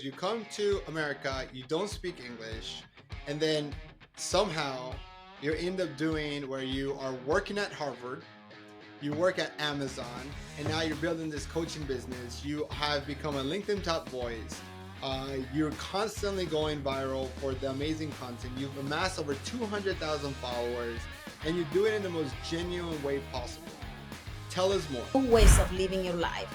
You come to America, you don't speak English, and then somehow you end up doing where you are working at Harvard, you work at Amazon, and now you're building this coaching business. You have become a LinkedIn top voice. You're constantly going viral for the amazing content. You've amassed over 200,000 followers, and you do it in the most genuine way possible. Tell us more. Two ways of living your life.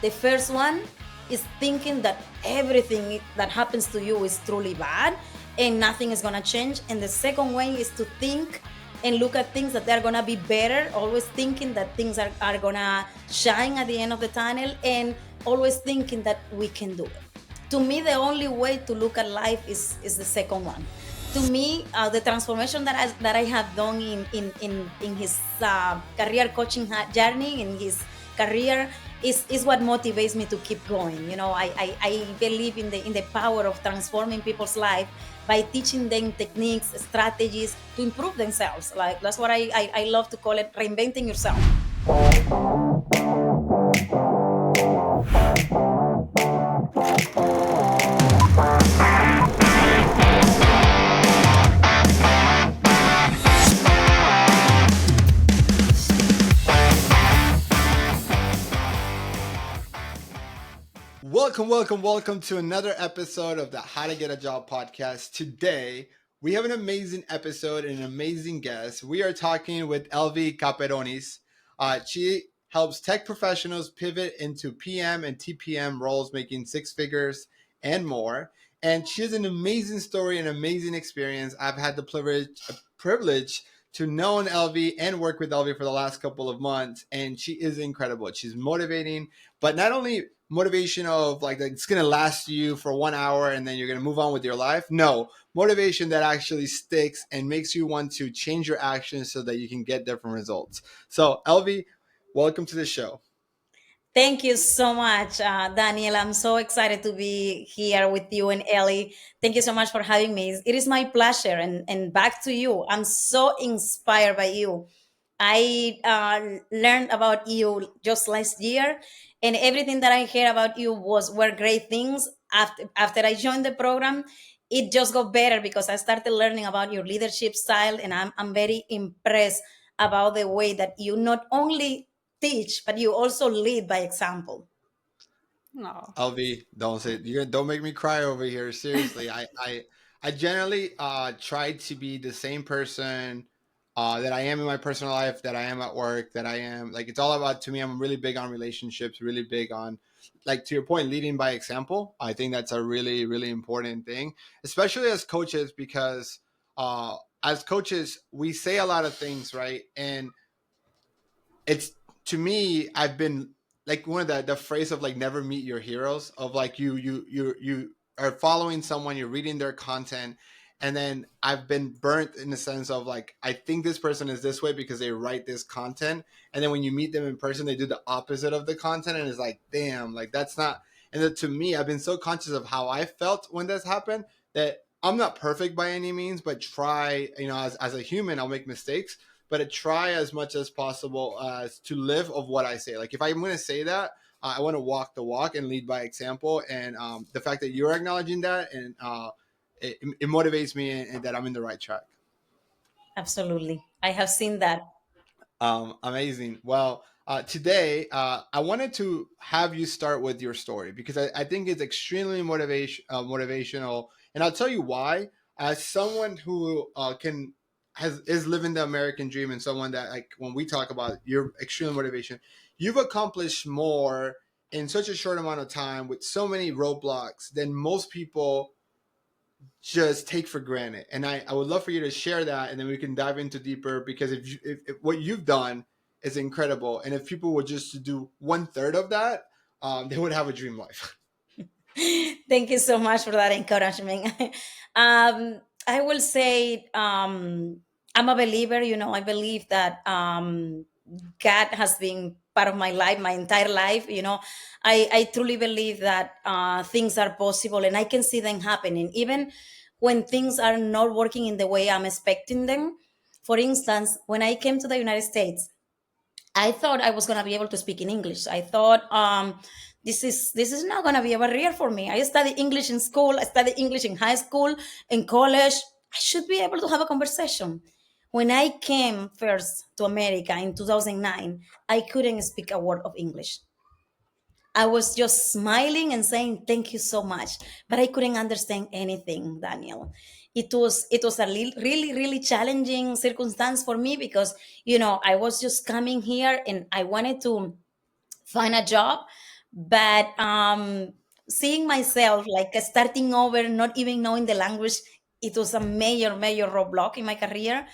The first one is thinking that everything that happens to you is truly bad and nothing is going to change. And the second way is to think and look at things that they're going to be better, always thinking that things are going to shine at the end of the tunnel, and always thinking that we can do it. To me, the only way to look at life is the second one. To me, the transformation that I have done in his career coaching journey, in his career, is what motivates me to keep going. I believe in the power of transforming people's life by teaching them techniques, strategies to improve themselves. Like, that's what I love to call it, reinventing yourself. Welcome to another episode of the How to Get a Job podcast. Today, we have an amazing episode and an amazing guest. We are talking with Elvi Caperonis. She helps tech professionals pivot into PM and TPM roles, making six figures and more. And she has an amazing story and amazing experience. I've had the privilege to know Elvi and work with Elvi for the last couple of months, and she is incredible. She's motivating, but not only motivation of like it's going to last you for 1 hour and then you're going to move on with your life. No, motivation that actually sticks and makes you want to change your actions so that you can get different results. So, Elvi, welcome to the show. Thank you so much, Daniel. I'm so excited to be here with you and Ellie. Thank you so much for having me. It is my pleasure. And back to you. I'm so inspired by you. I learned about you just last year, and everything that I heard about you were great things. After I joined the program, it just got better because I started learning about your leadership style, and I'm very impressed about the way that you not only teach, but you also lead by example. No. Elvi, don't make me cry over here. Seriously, I generally try to be the same person that I am in my personal life, that I am at work, that I am like it's all about to me. I'm really big on relationships, really big on like to your point, leading by example. I think that's a really important thing, especially as coaches, because as coaches we say a lot of things, right? And it's to me I've been like one of the phrase of like never meet your heroes, of like you are following someone, you're reading their content, and then I've been burnt in the sense of like I think this person is this way because they write this content, and then when you meet them in person they do the opposite of the content, and it's like damn, like that's not. And then to me I've been so conscious of how I felt when this happened that I'm not perfect by any means, but try, as a human I'll make mistakes, but I try as much as possible to live of what I say. Like if I'm going to say that, I want to walk the walk and lead by example. And the fact that you're acknowledging that, and it motivates me, and that I'm in the right track. Absolutely. I have seen that. Amazing. Well, today I wanted to have you start with your story because I think it's extremely motivational, and I'll tell you why. As someone who can has is living the American dream, and someone that like when we talk about your extreme motivation, you've accomplished more in such a short amount of time with so many roadblocks than most people just take for granted. And I would love for you to share that, and then we can dive into deeper, because if what you've done is incredible, and if people were just to do 1/3 of that, they would have a dream life. Thank you so much for that encouragement. I will say I'm a believer. I believe that God has been part of my life, my entire life. I truly believe that things are possible and I can see them happening, even when things are not working in the way I'm expecting them. For instance, when I came to the United States, I thought I was going to be able to speak in English. I thought This is not going to be a barrier for me. I studied English in school, I studied English in high school, in college. I should be able to have a conversation. When I came first to America in 2009, I couldn't speak a word of English. I was just smiling and saying thank you so much, but I couldn't understand anything, Daniel. It was a really really challenging circumstance for me because I was just coming here and I wanted to find a job, but seeing myself like starting over, not even knowing the language, it was a major major roadblock in my career.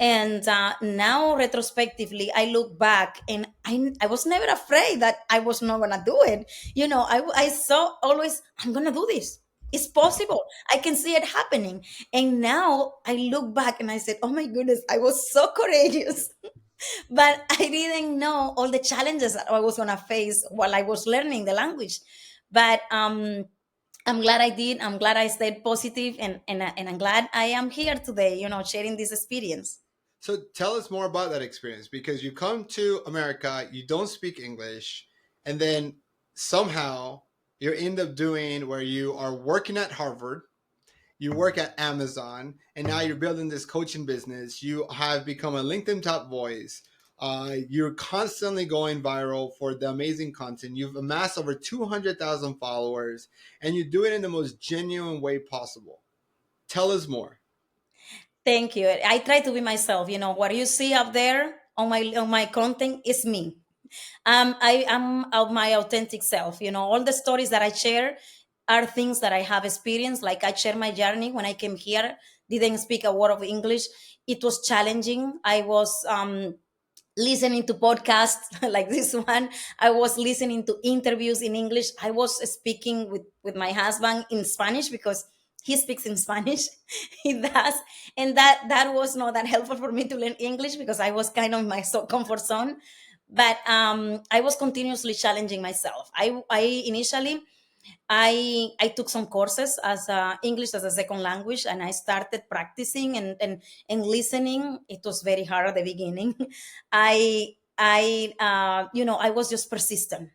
And now retrospectively I look back and I was never afraid that I was not gonna do it. I saw always, I'm gonna do this. It's possible. I can see it happening. And now I look back and I said, oh my goodness, I was so courageous. But I didn't know all the challenges that I was gonna face while I was learning the language. But I'm glad I did. I'm glad I stayed positive, and I'm glad I am here today. Sharing this experience. So tell us more about that experience, because you come to America, you don't speak English, and then somehow you end up doing where you are working at Harvard, you work at Amazon, and now you're building this coaching business. You have become a LinkedIn top voice. You're constantly going viral for the amazing content. You've amassed over 200,000 followers, and you do it in the most genuine way possible. Tell us more. Thank you. I try to be myself. What you see up there on my content is me. I am of my authentic self. All the stories that I share are things that I have experienced. Like I share my journey when I came here, didn't speak a word of English. It was challenging. I was listening to podcasts like this one. I was listening to interviews in English. I was speaking with my husband in Spanish because he speaks in Spanish. He does. And that was not that helpful for me to learn English because I was kind of in my comfort zone. But I was continuously challenging myself. I initially I took some courses as English as a second language, and I started practicing and listening. It was very hard at the beginning. I was just persistent.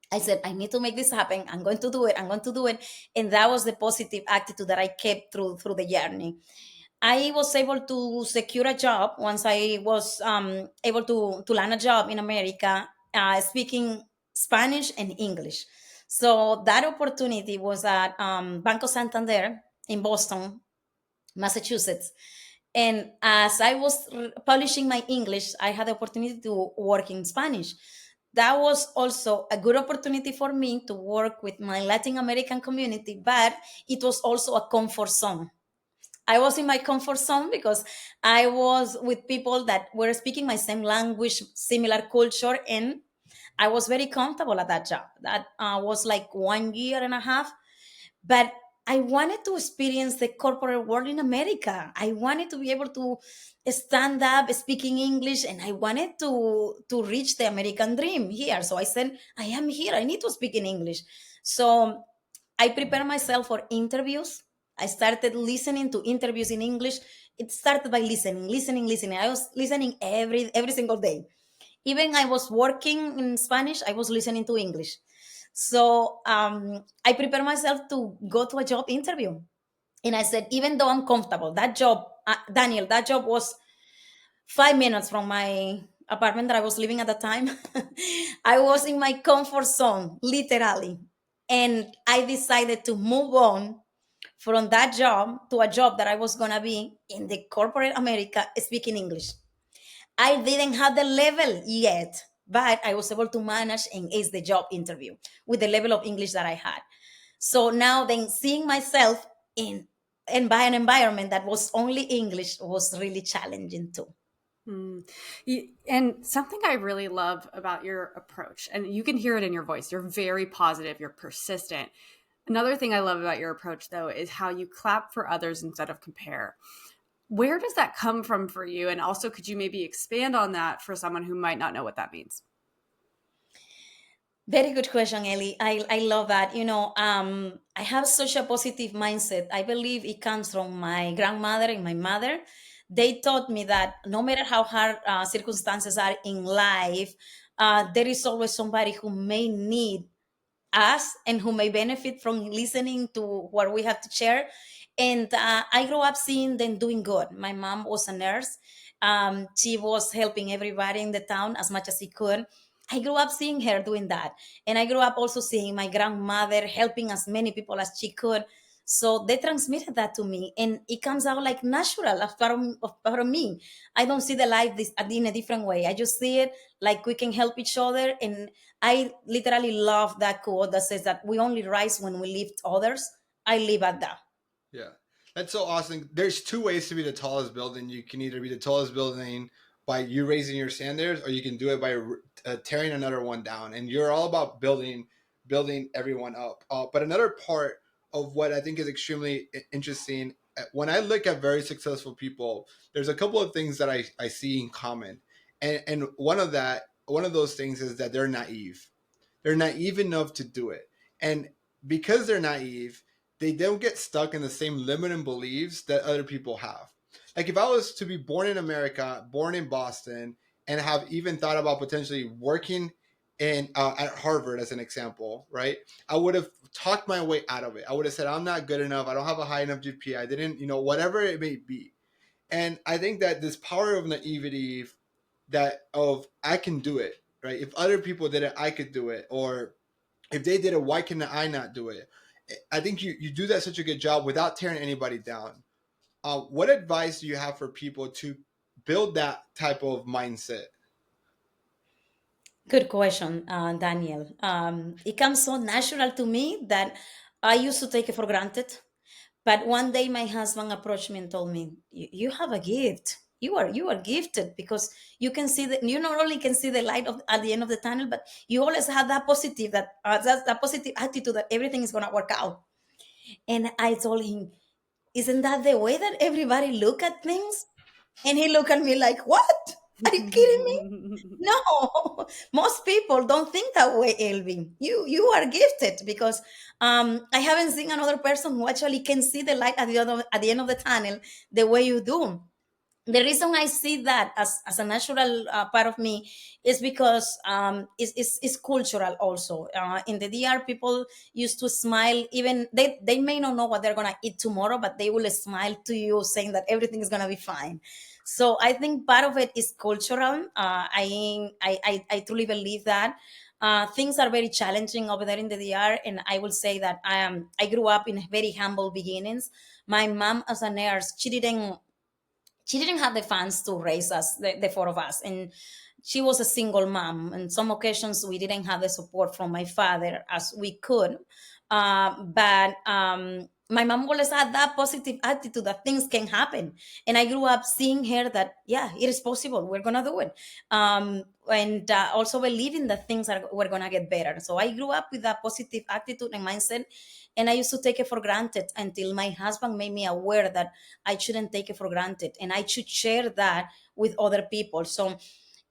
I said, I need to make this happen. I'm going to do it. I'm going to do it. And that was the positive attitude that I kept through the journey. I was able to secure a job once I was able to land a job in America, speaking Spanish and English. So that opportunity was at Banco Santander in Boston, Massachusetts. And as I was polishing my English, I had the opportunity to work in Spanish. That was also a good opportunity for me to work with my Latin American community, but it was also a comfort zone. I was in my comfort zone because I was with people that were speaking my same language, similar culture, and I was very comfortable at that job. That was like 1 year and a half. But I wanted to experience the corporate world in America. I wanted to be able to stand up speaking English, and I wanted to reach the American dream here. So I said, I am here. I need to speak in English. So I prepare myself for interviews. I started listening to interviews in English. It started by listening. I was listening every single day. Even I was working in Spanish, I was listening to English. So I prepare myself to go to a job interview. And I said, even though I'm comfortable, that job, Daniel, that job was 5 minutes from my apartment that I was living at the time. I was in my comfort zone, literally. And I decided to move on from that job to a job that I was going to be in the corporate America speaking English. I didn't have the level yet, but I was able to manage and ace the job interview with the level of English that I had. So now then seeing myself in by an environment that was only English was really challenging too. And something I really love about your approach, and you can hear it in your voice, you're very positive, you're persistent. Another thing I love about your approach, though, is how you clap for others instead of compare. Where does that come from for you? And also, could you maybe expand on that for someone who might not know what that means? Very good question, Ellie. I love that. I have such a positive mindset. I believe it comes from my grandmother and my mother. They taught me that no matter how hard circumstances are in life, there is always somebody who may need us and who may benefit from listening to what we have to share. And I grew up seeing them doing good. My mom was a nurse. She was helping everybody in the town as much as she could. I grew up seeing her doing that. And I grew up also seeing my grandmother helping as many people as she could. So they transmitted that to me, and it comes out like natural as part of me. I don't see the life in a different way. I just see it like we can help each other. And I literally love that quote that says that we only rise when we lift others. I live at that. Yeah, that's so awesome. There's two ways to be the tallest building. You can either be the tallest building by you raising your standards, or you can do it by tearing another one down. And you're all about building everyone up. But another part of what I think is extremely interesting, when I look at very successful people, there's a couple of things that I see in common, and one of those things is that they're naive. They're naive enough to do it, and because they're naive, they don't get stuck in the same limiting beliefs that other people have. Like if I was to be born in America, born in Boston, and have even thought about potentially working in at Harvard as an example, right? I would have talked my way out of it. I would have said I'm not good enough. I don't have a high enough GPA. I didn't, whatever it may be. And I think that this power of naivety, that of I can do it, right? If other people did it, I could do it, or if they did it, why can I not do it? I think you do that such a good job without tearing anybody down. What advice do you have for people to build that type of mindset? Good question, Daniel. It comes so natural to me that I used to take it for granted. But one day my husband approached me and told me, "You have a gift. You are gifted because you can see that you not only can see the light at the end of the tunnel, but you always have that positive attitude that everything is gonna work out." And I told him, "Isn't that the way that everybody look at things?" And he looked at me like, "What? Are you kidding me?" No, most people don't think that way, Elvi. You are gifted because I haven't seen another person who actually can see the light at the end of the tunnel the way you do. The reason I see that as a natural part of me is because it's cultural also. In the DR, people used to smile, even they may not know what they're going to eat tomorrow, but they will smile to you saying that everything is going to be fine. So I think part of it is cultural. I truly believe that. Things are very challenging over there in the DR, and I will say that I grew up in very humble beginnings. My mom, as a nurse, she didn't have the funds to raise us, the four of us, and she was a single mom. And some occasions we didn't have the support from my father as we could, but my mom always had that positive attitude that things can happen. And I grew up seeing her that, yeah, it is possible, we're gonna do it, and also believing that were gonna get better. So I grew up with that positive attitude and mindset, and I used to take it for granted until my husband made me aware that I shouldn't take it for granted and I should share that with other people. So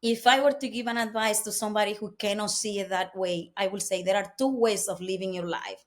if I were to give an advice to somebody who cannot see it that way, I would say there are two ways of living your life.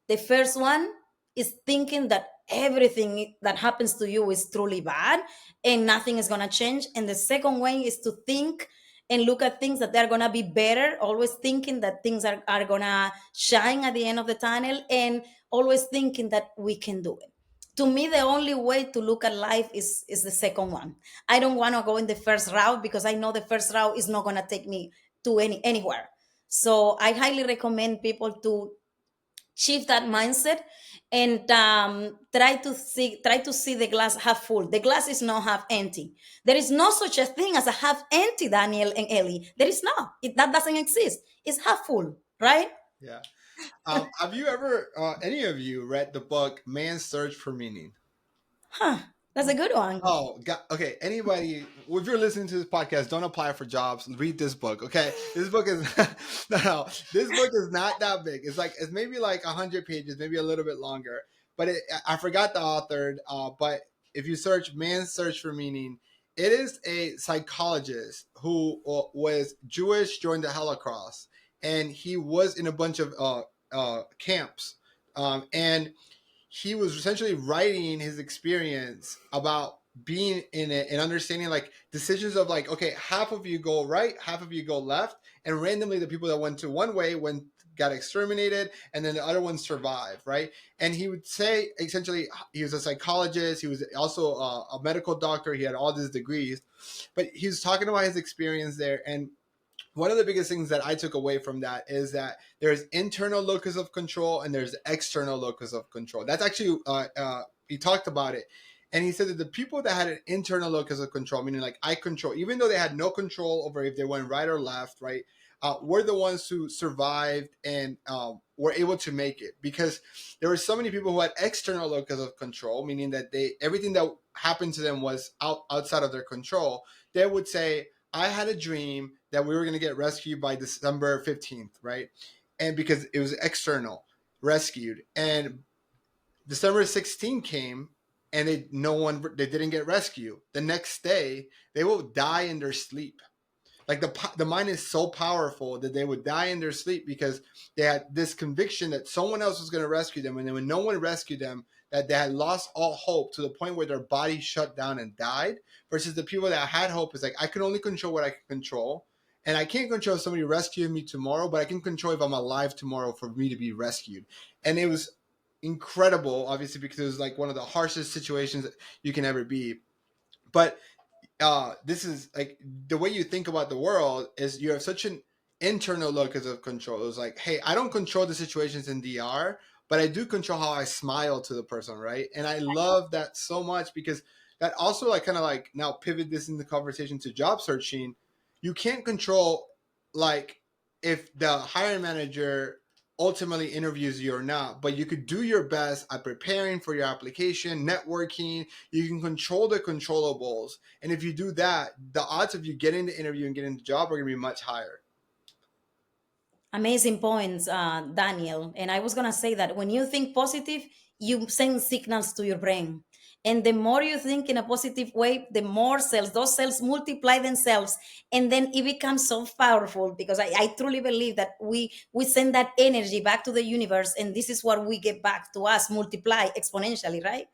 The first one is thinking that everything that happens to you is truly bad and nothing is going to change. And the second way is to think and look at things that they're going to be better, always thinking that things are going to shine at the end of the tunnel, and always thinking that we can do it. To me, the only way to look at life is the second one. I don't want to go in the first route because I know the first route is not going to take me to anywhere. So I highly recommend people to shift that mindset and try to see the glass half full. The glass is not half empty. There is no such a thing as a half empty, Daniel and Ellie. There is not. That doesn't exist. It's half full, right? Yeah. Have you ever, any of you, read the book Man's Search for Meaning? Huh. That's a good one. Oh, okay. Anybody, if you're listening to this podcast, don't apply for jobs. Read this book, okay? This book is no. This book is not that big. It's maybe like 100 pages, maybe a little bit longer. But I forgot the author. But if you search "Man's Search for Meaning," it is a psychologist who was Jewish during the Holocaust, and he was in a bunch of camps, and he was essentially writing his experience about being in it and understanding like decisions of like, okay, half of you go right, half of you go left, and randomly the people that went to one way went got exterminated, and then the other ones survived, right? And he would say, essentially, he was a psychologist. He was also a medical doctor. He had all these degrees, but he was talking about his experience there. And one of the biggest things that I took away from that is that there's internal locus of control and there's external locus of control. That's actually he talked about it, and he said that the people that had an internal locus of control, meaning like I control, even though they had no control over if they went right or left, right, were the ones who survived and were able to make it, because there were so many people who had external locus of control, meaning that they everything that happened to them was outside of their control. They would say, I had a dream that we were going to get rescued by December 15th, right? And because it was external, rescued. And December 16th came and they didn't get rescued. The next day, they will die in their sleep. Like the mind is so powerful that they would die in their sleep because they had this conviction that someone else was going to rescue them, and then when no one rescued them, that they had lost all hope to the point where their body shut down and died. Versus the people that had hope is like, I can only control what I can control, and I can't control if somebody rescuing me tomorrow, but I can control if I'm alive tomorrow for me to be rescued. And it was incredible, obviously, because it was like one of the harshest situations that you can ever be. But this is like the way you think about the world is you have such an internal locus of control. It was like, hey, I don't control the situations in DR, but I do control how I smile to the person, right? And I love that so much because that also like kind of like now pivot this in the conversation to job searching. You can't control like if the hiring manager ultimately interviews you or not, but you could do your best at preparing for your application, networking. You can control the controllables, and if you do that, the odds of you getting the interview and getting the job are going to be much higher. Amazing points, Daniel. And I was going to say that when you think positive, you send signals to your brain. And the more you think in a positive way, the more cells, those cells multiply themselves. And then it becomes so powerful because I truly believe that we send that energy back to the universe. And this is what we get back to us, multiply exponentially, right?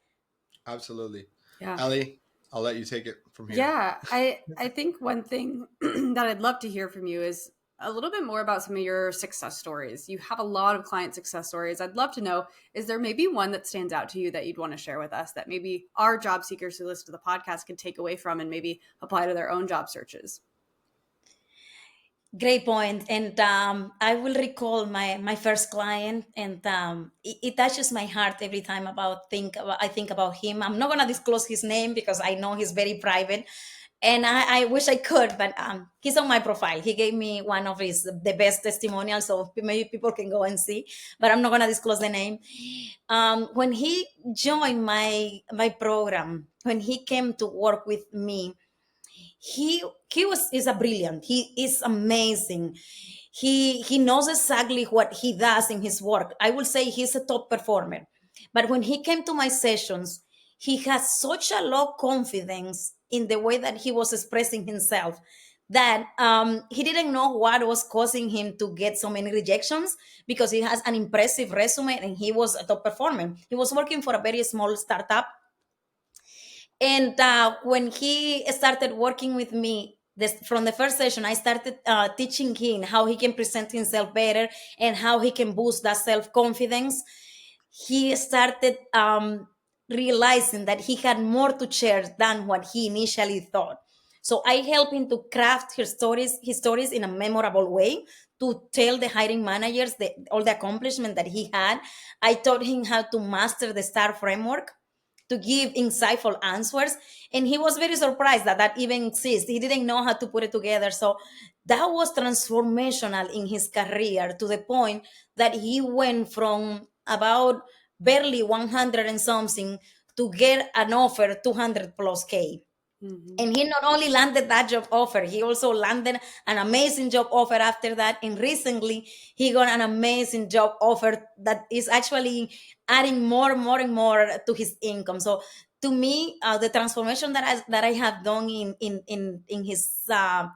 Absolutely. Yeah. Ellie, I'll let you take it from here. Yeah, I think one thing that I'd love to hear from you is a little bit more about some of your success stories. You have a lot of client success stories. I'd love to know, is there maybe one that stands out to you that you'd want to share with us that maybe our job seekers who listen to the podcast can take away from and maybe apply to their own job searches? Great point. And I will recall my first client, and it touches my heart every time I think about him. I'm not gonna disclose his name because I know he's very private, and I wish I could, but he's on my profile. He gave me one of the best testimonials, so maybe people can go and see. But I'm not gonna disclose the name. When he joined my program, when he came to work with me, he was is a brilliant, he is amazing, he knows exactly what he does in his work. I will say he's a top performer, but when he came to my sessions, he has such a low confidence in the way that he was expressing himself that he didn't know what was causing him to get so many rejections, because he has an impressive resume and he was a top performer. He was working for a very small startup, and when he started working with me, from the first session, I started teaching him how he can present himself better and how he can boost that self confidence. He started realizing that he had more to share than what he initially thought. So I helped him to craft his stories in a memorable way to tell the hiring managers all the accomplishment that he had. I taught him how to master the STAR framework to give insightful answers, and he was very surprised that that even exists. He didn't know how to put it together. So that was transformational in his career, to the point that he went from about barely 100 and something to get an offer 200 plus k. Mm-hmm. And he not only landed that job offer, he also landed an amazing job offer after that. And recently, he got an amazing job offer that is actually adding more and more to his income. So, to me, the transformation that I have done in his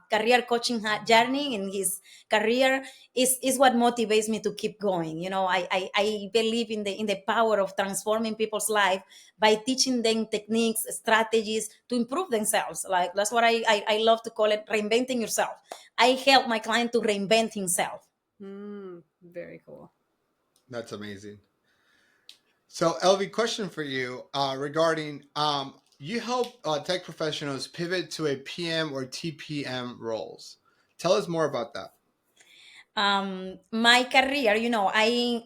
career coaching journey, in his career, is what motivates me to keep going. You know, I believe in the power of transforming people's life by teaching them techniques, strategies to improve themselves. Like, that's what I love to call it, reinventing yourself. I help my client to reinvent himself. Very cool. That's amazing. So, Elvi, question for you regarding you help tech professionals pivot to a PM or TPM roles. Tell us more about that. My career,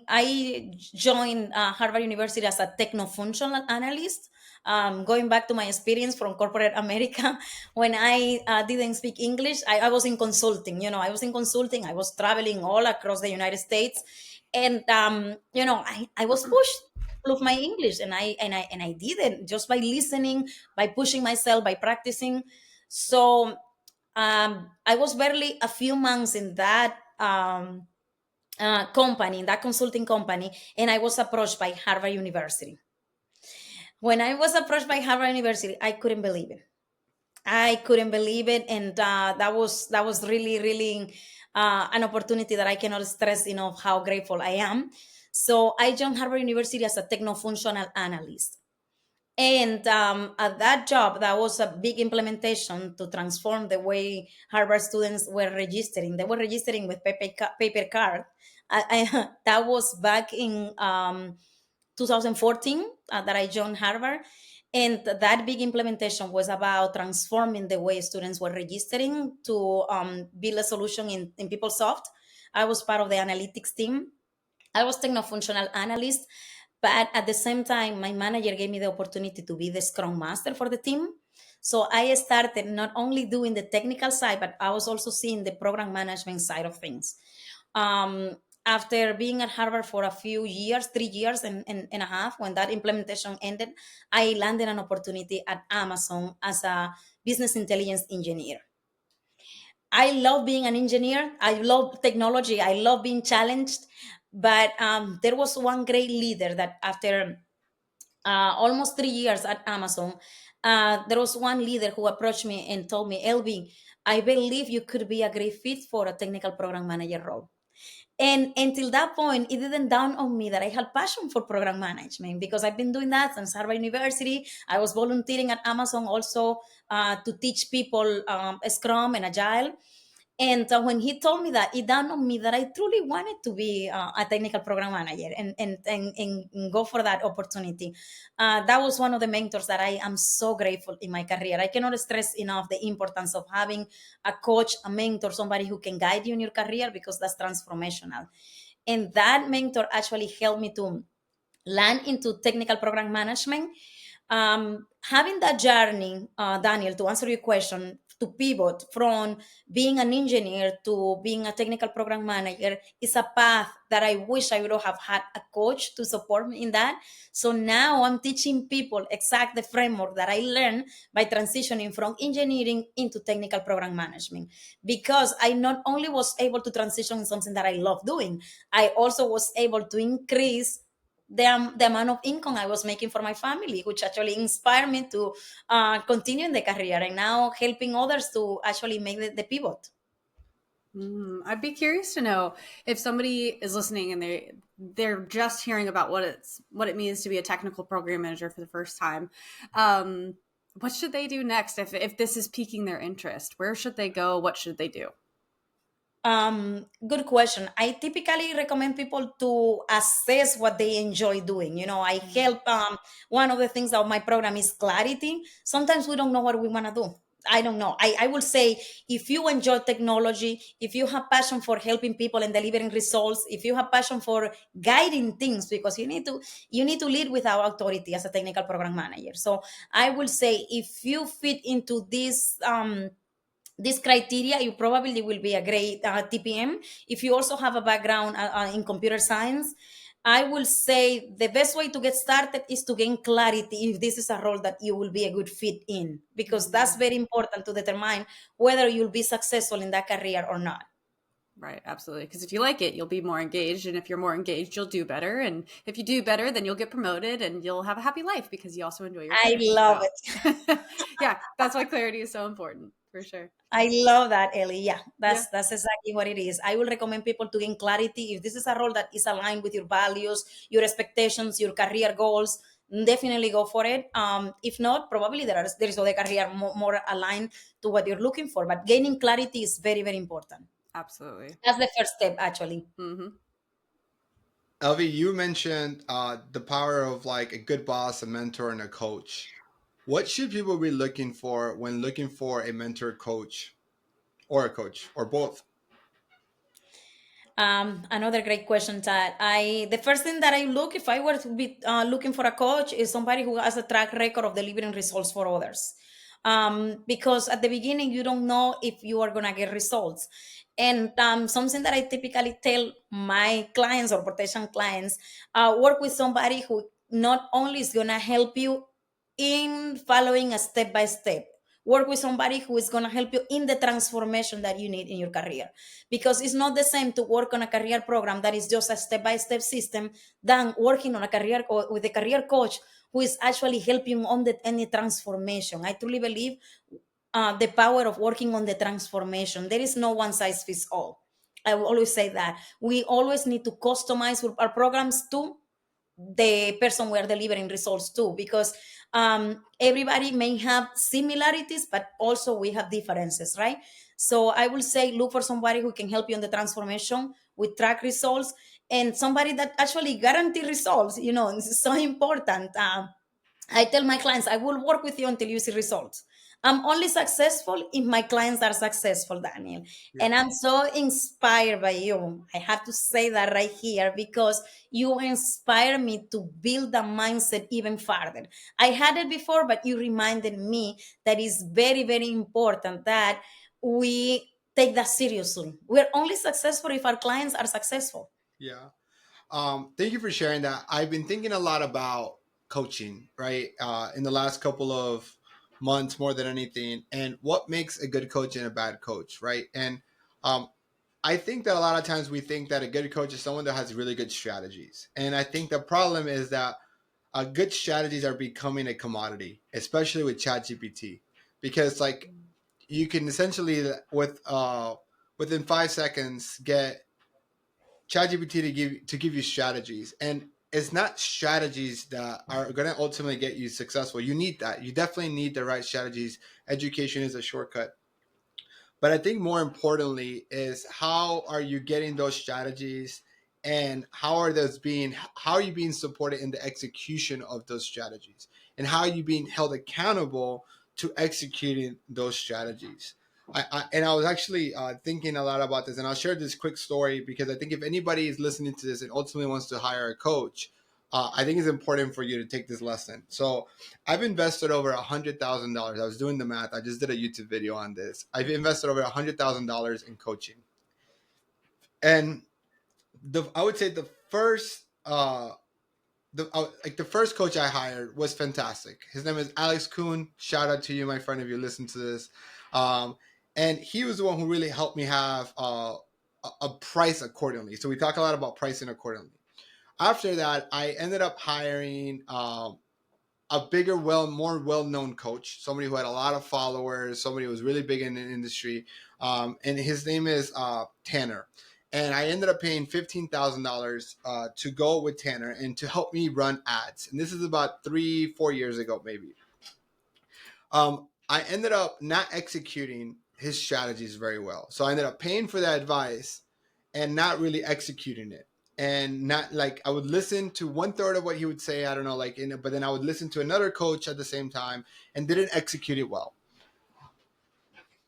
I joined Harvard University as a techno-functional analyst. Going back to my experience from corporate America, when I didn't speak English, I was in consulting. I was in consulting. I was traveling all across the United States, and I was pushed to improve my English, and I did it just by listening, by pushing myself, by practicing. So I was barely a few months in that company, in that consulting company, and I was approached by Harvard University. When I was approached by Harvard University, I couldn't believe it. I couldn't believe it, and that was really, really an opportunity that I cannot stress enough how grateful I am. So I joined Harvard University as a techno-functional analyst. And at that job, that was a big implementation to transform the way Harvard students were registering. They were registering with paper card. That was back in 2014 that I joined Harvard. And that big implementation was about transforming the way students were registering to build a solution in PeopleSoft. I was part of the analytics team. I was techno-functional analyst, but at the same time, my manager gave me the opportunity to be the Scrum Master for the team. So I started not only doing the technical side, but I was also seeing the program management side of things. After being at Harvard for a few years, 3 years and a half, when that implementation ended, I landed an opportunity at Amazon as a business intelligence engineer. I love being an engineer. I love technology. I love being challenged. But there was one great leader that after almost 3 years at Amazon, there was one leader who approached me and told me, Elvi, I believe you could be a great fit for a technical program manager role. And until that point, it didn't dawn on me that I had passion for program management because I've been doing that since Harvard University. I was volunteering at Amazon also to teach people Scrum and Agile. And when he told me that, it dawned on me that I truly wanted to be a technical program manager and go for that opportunity. That was one of the mentors that I am so grateful in my career. I cannot stress enough the importance of having a coach, a mentor, somebody who can guide you in your career because that's transformational. And that mentor actually helped me to land into technical program management. Having that journey, Daniel, to answer your question, to pivot from being an engineer to being a technical program manager is a path that I wish I would have had a coach to support me in that. So now I'm teaching people exact the framework that I learned by transitioning from engineering into technical program management. Because I not only was able to transition in something that I love doing, I also was able to increase the amount of income I was making for my family, which actually inspired me to continue in the career and now helping others to actually make the pivot. I'd be curious to know if somebody is listening and they're just hearing about what it means to be a technical program manager for the first time. What should they do next if this is piquing their interest? Where should they go? What should they do? Good question. I typically recommend people to assess what they enjoy doing. I help. One of the things of my program is clarity. Sometimes we don't know what we want to do. I don't know. I will say if you enjoy technology, if you have passion for helping people and delivering results, if you have passion for guiding things, because you need to lead without authority as a technical program manager. So I will say if you fit into this criteria, you probably will be a great TPM. If you also have a background in computer science, I will say the best way to get started is to gain clarity if this is a role that you will be a good fit in, because that's very important to determine whether you'll be successful in that career or not. Right, absolutely. Because if you like it, you'll be more engaged. And if you're more engaged, you'll do better. And if you do better, then you'll get promoted and you'll have a happy life because you also enjoy your I career. love So, it. yeah, that's why clarity is so important for sure. I love that, Ellie. Yeah, Yeah. that's exactly what it is. I will recommend people to gain clarity. If this is a role that is aligned with your values, your expectations, your career goals, definitely go for it. If not, probably there is other career more aligned to what you're looking for. But gaining clarity is very, very important. Absolutely. That's the first step, actually. Mm-hmm. Elvi, you mentioned the power of like a good boss, a mentor, and a coach. What should people be looking for when looking for a mentor, coach, or a coach, or both? Another great question, Tad. The first thing that I look if I were to be looking for a coach is somebody who has a track record of delivering results for others. Because at the beginning you don't know if you are gonna get results, and something that I typically tell my clients or potential clients, work with somebody who not only is gonna help you in following a step by step. Work with somebody who is going to help you in the transformation that you need in your career, because it's not the same to work on a career program that is just a step-by-step system than working on a career or with a career coach who is actually helping on the any transformation. I truly believe the power of working on the transformation. There is no one size fits all. I will always say that we always need to customize our programs to the person we are delivering results to, because everybody may have similarities but also we have differences, right? So I will say look for somebody who can help you on the transformation with track results, and somebody that actually guarantee results. It's so important. I tell my clients, I will work with you until you see results. I'm only successful if my clients are successful, Daniel. Yeah. And I'm so inspired by you. I have to say that right here because you inspire me to build the mindset even further. I had it before, but you reminded me that it's very, very important that we take that seriously. We're only successful if our clients are successful. Yeah. Thank you for sharing that. I've been thinking a lot about coaching, right? In the last couple of months, more than anything, and what makes a good coach and a bad coach, right? And um, I think that a lot of times we think that a good coach is someone that has really good strategies. And I think the problem is that good strategies are becoming a commodity, especially with ChatGPT, because like you can essentially within 5 seconds get ChatGPT to give you strategies, and it's not strategies that are going to ultimately get you successful. You need that. You definitely need the right strategies. Education is a shortcut, but I think more importantly is how are you getting those strategies, and how are you being supported in the execution of those strategies, and how are you being held accountable to executing those strategies. I was actually thinking a lot about this, and I'll share this quick story because I think if anybody is listening to this and ultimately wants to hire a coach, I think it's important for you to take this lesson. So I've invested over $100,000. I was doing the math. I just did a YouTube video on this. I've invested over $100,000 in coaching, and I would say the first coach I hired was fantastic. His name is Alex Kuhn. Shout out to you, my friend, if you listen to this. Um, and he was the one who really helped me have a price accordingly. So we talk a lot about pricing accordingly. After that, I ended up hiring a bigger, more well-known coach, somebody who had a lot of followers, somebody who was really big in the industry, and his name is Tanner. And I ended up paying $15,000 to go with Tanner and to help me run ads. And this is about 3-4 years ago, maybe. I ended up not executing his strategies very well, so I ended up paying for that advice and not really executing it. And not like I would listen to one third of what he would say, I don't know, but then I would listen to another coach at the same time and didn't execute it well.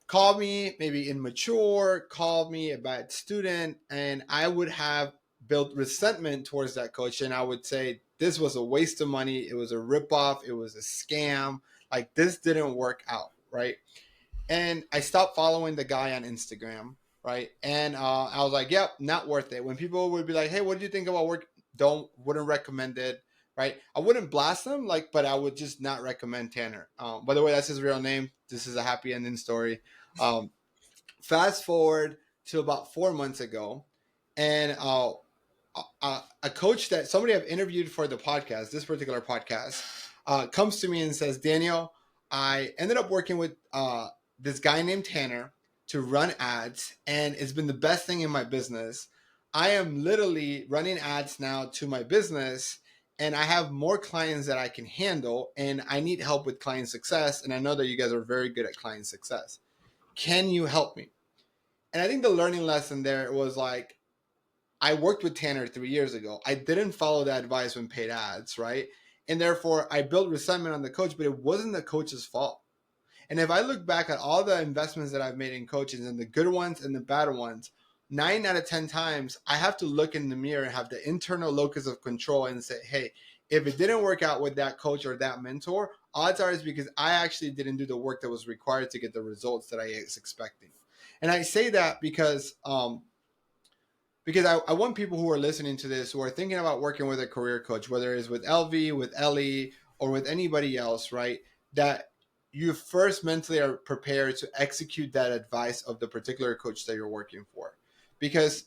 Called me maybe immature, called me a bad student, and I would have built resentment towards that coach. And I would say this was a waste of money, it was a ripoff, it was a scam, like this didn't work out, right? And I stopped following the guy on Instagram, right? And I was like, "Yep, not worth it." When people would be like, "Hey, what do you think about work?" Wouldn't recommend it, right? I wouldn't blast them, but I would just not recommend Tanner. By the way, that's his real name. This is a happy ending story. Um, Fast forward to about 4 months ago, and a coach that somebody I've interviewed for the podcast, this particular podcast, comes to me and says, "Daniel, I ended up working with this guy named Tanner to run ads, and it's been the best thing in my business. I am literally running ads now to my business, and I have more clients that I can handle, and I need help with client success. And I know that you guys are very good at client success. Can you help me?" And I think the learning lesson there was like, I worked with Tanner 3 years ago. I didn't follow that advice when paid ads, right? And therefore, I built resentment on the coach, but it wasn't the coach's fault. And if I look back at all the investments that I've made in coaches and the good ones and the bad ones, 9 out of 10 times, I have to look in the mirror and have the internal locus of control and say, hey, if it didn't work out with that coach or that mentor, odds are it's because I actually didn't do the work that was required to get the results that I was expecting. And I say that because I want people who are listening to this, who are thinking about working with a career coach, whether it's with Elvi, with ELLIE, or with anybody else, right? That you first mentally are prepared to execute that advice of the particular coach that you're working for. Because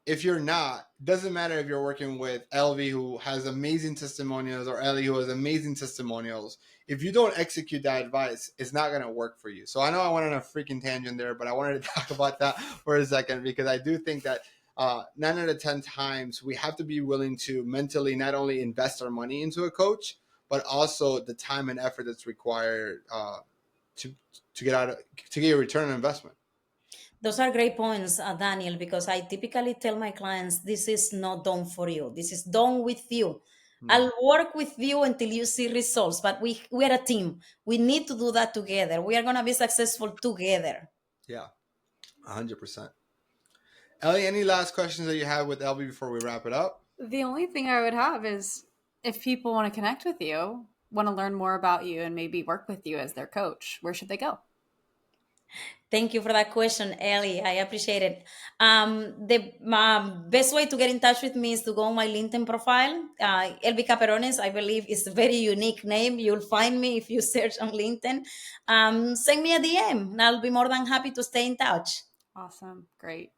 if you're not, it doesn't matter if you're working with Elvi, who has amazing testimonials, or ELLIE, who has amazing testimonials. If you don't execute that advice, it's not going to work for you. So I know I went on a freaking tangent there, but I wanted to talk about that for a second, because I do think that 9 out of 10 times we have to be willing to mentally not only invest our money into a coach, but also the time and effort that's required to to get to get a return on investment. Those are great points, Daniel, because I typically tell my clients this is not done for you. This is done with you. Hmm. I'll work with you until you see results, but we're a team. We need to do that together. We are going to be successful together. Yeah, 100%. Ellie, any last questions that you have with Elvi before we wrap it up? The only thing I would have is if people want to connect with you, want to learn more about you, and maybe work with you as their coach, where should they go? Thank you for that question, Ellie. I appreciate it. The best way to get in touch with me is to go on my LinkedIn profile. Elvi Caperonis, I believe, is a very unique name. You'll find me if you search on LinkedIn. Send me a DM, and I'll be more than happy to stay in touch. Awesome. Great.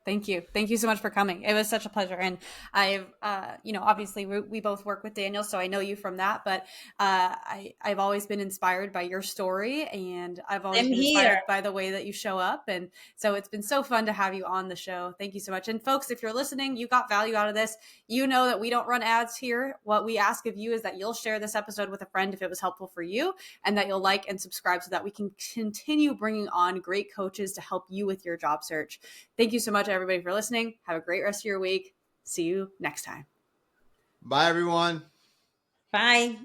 Thank you. Thank you so much for coming. It was such a pleasure. And I've, obviously we both work with Daniel, so I know you from that, but I've always been inspired by your story, and I've always Same been inspired here. by the way that you show up. And so it's been so fun to have you on the show. Thank you so much. And folks, if you're listening, you got value out of this. You know that we don't run ads here. What we ask of you is that you'll share this episode with a friend if it was helpful for you, and that you'll like and subscribe so that we can continue bringing on great coaches to help you with your job search. Thank you so much, everybody, for listening. Have a great rest of your week. See you next time. Bye, everyone. Bye.